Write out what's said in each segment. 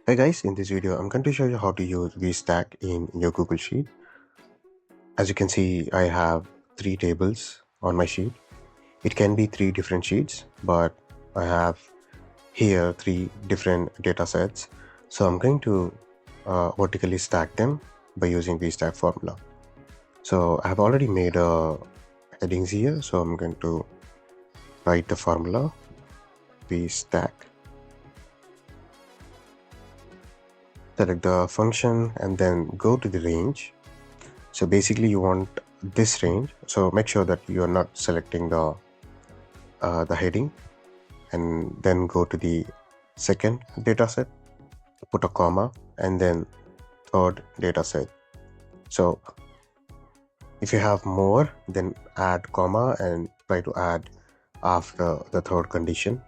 Hey guys, in this video I'm going to show you how to use VSTACK in your Google Sheet. As you can see, I have 3 tables on my sheet. It can be 3 different sheets, but I have here 3 different data sets. So I'm going to vertically stack them by using VSTACK formula. So I have already made headings here, so I'm going to write the formula VSTACK. Select the function and then go to the range. So basically you want this range, so make sure that you are not selecting the heading, and then go to the second data set, put a comma, and then third data set. So if you have more, then add comma and try to add after the third condition.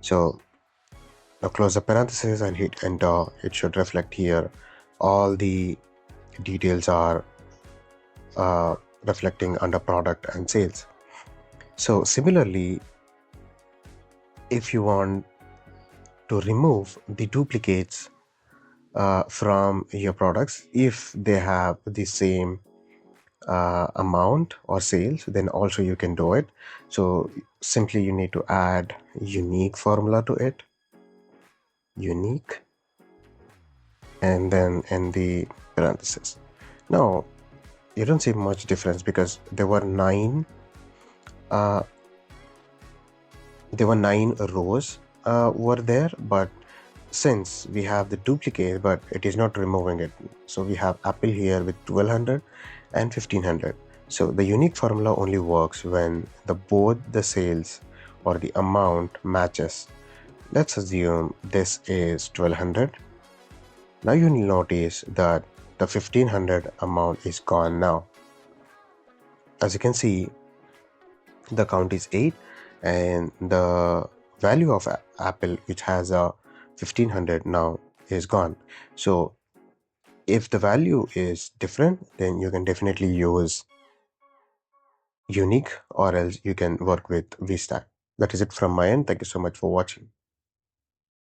So now close the parenthesis and hit enter. It should reflect here. All the details are reflecting under product and sales. So similarly, if you want to remove the duplicates from your products, if they have the same amount or sales, then also you can do it. So simply you need to add unique formula to it, unique, and then in the parenthesis. Now you don't see much difference because there were 9 rows were there, but since we have the duplicate but it is not removing it, so we have Apple here with 1200 and 1500. So the unique formula only works when both the sales or the amount matches. Let's assume this is 1200. Now you will notice that the 1500 amount is gone now. As you can see, the count is 8 and the value of Apple, which has a 1500 now, is gone. So if the value is different, then you can definitely use unique, or else you can work with VSTACK. That is it from my end. Thank you so much for watching.